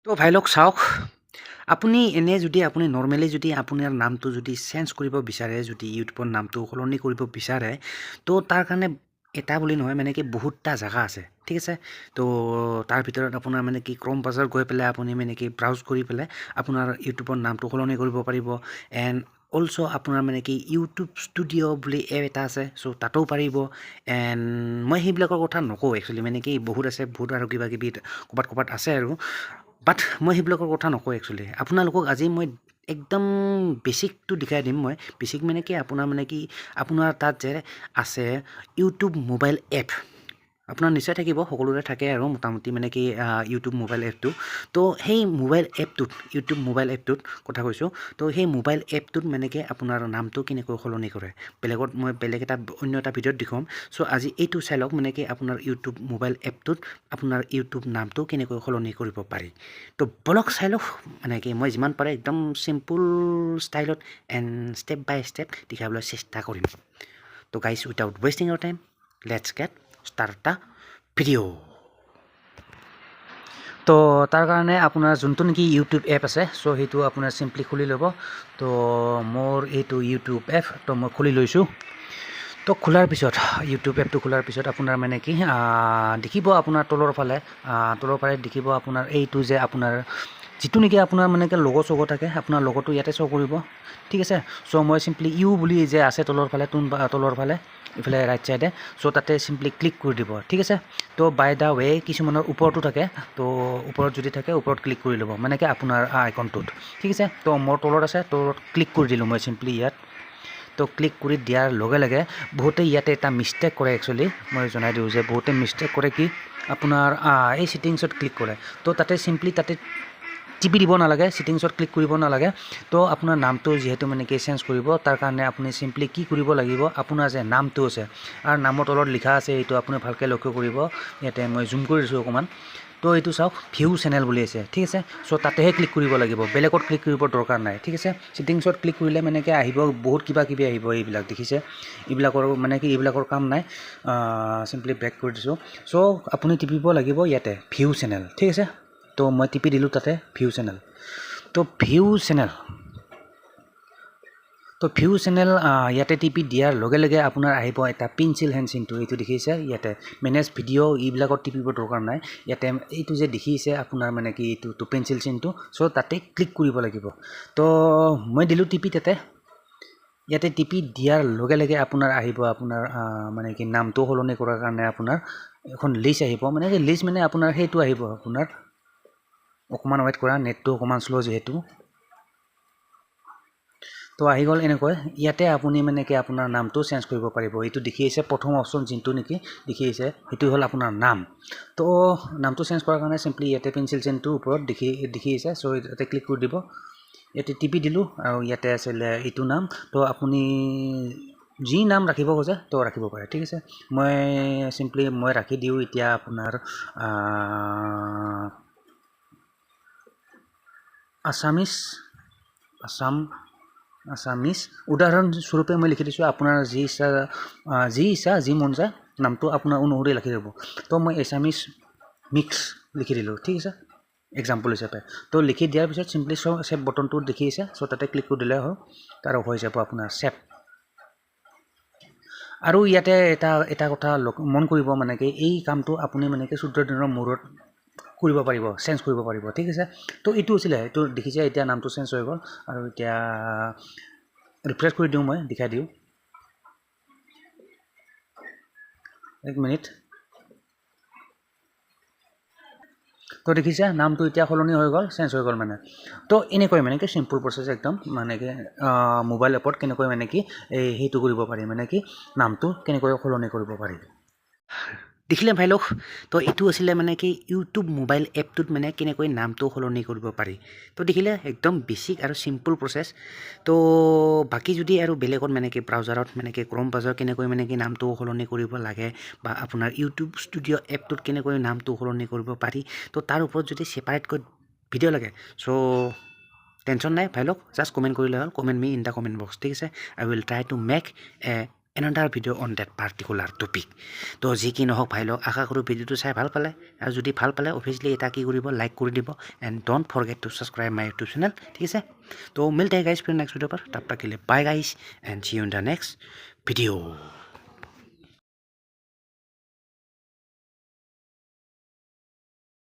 তো ভাই লোক চাওক আপুনি এনে যদি আপুনি নৰ্মেলি যদি আপোনাৰ নামটো যদি চেঞ্জ কৰিব বিচাৰে যদি ইউটিউবৰ নামটো সলনি কৰিব বিচাৰে তো তাৰ কাৰণে এটা বুলি নহয় মানে কি বহুতটা জেগা আছে ঠিক আছে তো তাৰ ভিতৰত আপোনাৰ মানে কি ক্ৰম ব্ৰাউজাৰ গৈ পেলাই আপুনি মানে কি ব্ৰাউজ কৰি পেলাই আপোনাৰ ইউটিউবৰ নামটো সলনি কৰিব পাৰিব এণ্ড অলছ' আপোনাৰ মানে কি ইউটিউব ষ্টুডিঅ' বুলি এপ এটা আছে চ' তাতো পাৰিব এণ্ড মই সেইবিলাকৰ কথা নকওঁ একচুৱেলি মানে কি বহুত আছে বহুত আৰু কিবা কিবি ক'ৰবাত আছে আৰু বাট মই সেইবিলাকৰ কথা নকওঁ একচুৱেলি আপোনালোকক আজি মই একদম বেছিকটো দেখাই দিম মই বেছিক মানে কি আপোনাৰ মানে কি আপোনাৰ তাত যে আছে ইউটিউব মোবাইল এপ আপোনাৰ নিশ্চয় থাকিব সকলোৰে থাকে আৰু মোটামুটি মানে কি ইউটিউব মোবাইল এপটো তো সেই মোবাইল এপটোত ইউটিউব মোবাইল এপটোত কথা কৈছোঁ তো সেই মোবাইল এপটোত মানে কি আপোনাৰ নামটো কেনেকৈ সলনি কৰে বেলেগত মই বেলেগ এটা অন্য এটা ভিডিঅ'ত দেখুৱাম চ' আজি এইটো চাই লওক মানে কি আপোনাৰ ইউটিউব মোবাইল এপটোত আপোনাৰ ইউটিউব নামটো কেনেকৈ সলনি কৰিব পাৰি তো বলক চাই লওক মানে কি মই যিমান পাৰে একদম চিম্পুল ষ্টাইলত এণ্ড ষ্টেপ বাই ষ্টেপ দেখাবলৈ চেষ্টা কৰিম তো guys without wasting your time let's get start the video' তো তাৰ কাৰণে আপোনাৰ যোনটো নেকি ইউটিউব এপ আছে চ' সেইটো আপোনাৰ চিম্পলি খুলি ল'ব তো মোৰ এইটো ইউটিউব এপ তো মই খুলি লৈছোঁ তো খোলাৰ পিছত ইউটিউব এপটো খোলাৰ পিছত আপোনাৰ মানে কি দেখিব আপোনাৰ তলৰ ফালে দেখিব আপোনাৰ এইটো যে আপোনাৰ যিটো নেকি আপোনাৰ মানে কি লগো চগো থাকে আপোনাৰ লগোটো ইয়াতে শ্ব' কৰিব ঠিক আছে চ' মই চিম্পলি ইউ বুলি যে আছে তলৰ ফালে তলৰ ফালে ইফালে ৰাইট চাইডে চ' তাতে চিম্পলি ক্লিক কৰি দিব ঠিক আছে তো বাই দ্য ৱে কিছুমানৰ ওপৰতো থাকে তো ওপৰত যদি থাকে ওপৰত ক্লিক কৰি ল'ব মানে কি আপোনাৰ আইকনটোত ঠিক আছে তো মোৰ তলত আছে তলত ক্লিক কৰি দিলোঁ মই চিম্পলি ইয়াত তো ক্লিক কৰি দিয়াৰ লগে লগে বহুতে ইয়াতে এটা মিষ্টেক কৰে একচুৱেলি মই জনাই দিওঁ যে বহুতে মিষ্টেক কৰে কি আপোনাৰ এই ছেটিংছত ক্লিক কৰে তো তাতে চিম্পলি তাতে টিপি দিব নালাগে ছেটিংছত ক্লিক কৰিব নালাগে তো আপোনাৰ নামটো যিহেতু মানে কি চেঞ্জ কৰিব তাৰ কাৰণে আপুনি চিম্পলি কি কৰিব লাগিব আপোনাৰ যে নামটো আছে আৰু নামৰ তলত লিখা আছে এইটো আপুনি ভালকৈ লক্ষ্য কৰিব ইয়াতে মই জুম কৰি দিছোঁ অকণমান তো এইটো চাওক ভিউ চেনেল বুলি আছে ঠিক আছে চ' তাতেহে ক্লিক কৰিব লাগিব বেলেগত ক্লিক কৰিব দৰকাৰ নাই ঠিক আছে ছেটিংছত ক্লিক কৰিলে মানে কি আহিব বহুত কিবা কিবি আহিব এইবিলাক দেখিছে এইবিলাকৰ মানে কি এইবিলাকৰ কাম নাই চিম্পলি বেক কৰি দিছোঁ চ' আপুনি টিপিব লাগিব ইয়াতে ভিউ চেনেল ঠিক আছে তো মই টিপি দিলোঁ তাতে ভিউ চেনেল তো ভিউ চেনেল ইয়াতে টিপি দিয়াৰ লগে লগে আপোনাৰ আহিব এটা পেঞ্চিল হেণ্ড চিনটো এইটো দেখিছে ইয়াতে মেনেজ ভিডিঅ' এইবিলাকত টিপিব দৰকাৰ নাই ইয়াতে এইটো যে দেখিছে আপোনাৰ মানে কি এইটো পেঞ্চিল চিনটো চ' তাতে ক্লিক কৰিব লাগিব তো মই দিলোঁ টিপি তাতে ইয়াতে টিপি দিয়াৰ লগে লগে আপোনাৰ আহিব আপোনাৰ মানে কি নামটো সলনি কৰাৰ কাৰণে আপোনাৰ এখন লিষ্ট আহিব মানে কি লিষ্ট মানে আপোনাৰ সেইটো আহিব আপোনাৰ অকণমান ৱেইট কৰা নেটটো অকণমান শ্ল' যিহেতু তো আহি গ'ল এনেকৈ ইয়াতে আপুনি মানে কি আপোনাৰ নামটো চেঞ্জ কৰিব পাৰিব এইটো দেখি আহিছে প্ৰথম অপশ্যন যোনটো নেকি দেখি আহিছে সেইটো হ'ল আপোনাৰ নাম তো নামটো চেঞ্জ কৰাৰ কাৰণে চিম্পলি ইয়াতে পেঞ্চিল চেনটোৰ ওপৰত দেখি আহিছে চ' ইয়াতে ক্লিক কৰি দিব ইয়াতে টিপি দিলোঁ আৰু ইয়াতে আছিলে এইটো নাম তো আপুনি যি নাম ৰাখিব খোজে তো ৰাখিব পাৰে ঠিক আছে মই চিম্পলি মই ৰাখি দিওঁ এতিয়া আপোনাৰ আছামিজ উদাহৰণস্বৰূপে মই লিখি দিছোঁ আপোনাৰ যি মন যায় নামটো আপোনাৰ অনুসৰি লিখি দিব তো মই এছামিজ মিক্স লিখি দিলোঁ ঠিক আছে এক্সাম্পল হিচাপে তো লিখি দিয়াৰ পিছত চিম্পলি ছেভ বটনটো দেখি আছে চ' তাতে ক্লিক কৰি দিলে হ'ল আৰু হৈ যাব আপোনাৰ ছেভ আৰু ইয়াতে এটা কথা মন কৰিব মানে কি এই কামটো আপুনি মানে কি 14 দিনৰ মূৰত কৰিব পাৰিব চেঞ্জ কৰিব পাৰিব ঠিক আছে তো এইটো আছিলে এইটো দেখিছে এতিয়া নামটো চেঞ্জ হৈ গ'ল আৰু এতিয়া ৰিফ্ৰেছ কৰি দিওঁ মই দেখাই দিওঁ এক মিনিট তো দেখিছে নামটো এতিয়া সলনি হৈ গ'ল চেঞ্জ হৈ গ'ল মানে তো এনেকৈ মানে কি চিম্পল প্ৰচেছ একদম মানে কি মোবাইল এপত কেনেকৈ মানে কি সেইটো কৰিব পাৰি মানে কি নামটো কেনেকৈ সলনি কৰিব পাৰি দেখিলে ভাই লোক তো এইটো আছিলে মানে কি ইউটিউব মোবাইল এপটোত মানে কেনেকৈ নামটো সলনি কৰিব পাৰি তো দেখিলে একদম বেছিক আৰু চিম্পল প্ৰচেছ তো বাকী যদি আৰু বেলেগত মানে কি ব্ৰাউজাৰত মানে কি ক্ৰম ব্ৰাউজাৰ কেনেকৈ মানে কি নামটো সলনি কৰিব লাগে বা আপোনাৰ ইউটিউব ষ্টুডিঅ' এপটোত কেনেকৈ নামটো সলনি কৰিব পাৰি তো তাৰ ওপৰত যদি ছেপাৰেটকৈ ভিডিঅ' লাগে চ' টেনশ্যন নাই ভাই লোক জাষ্ট কমেণ্ট কৰিলে হ'ল comment me in the comment box ঠিক আছে I will try to make a another video on that particular topic. তো যি কি নহওক ভাই লওক আশা কৰোঁ ভিডিঅ'টো চাই ভাল পালে আৰু যদি ভাল পালে অবভিয়াছলি এটা কি কৰিব লাইক কৰি দিব and don't forget to subscribe my YouTube channel ঠিক আছে তো মিলতে গাইজ ফিर नेक्स्ट वीडियो पर तब तक के लिए bye guys and see you in the next video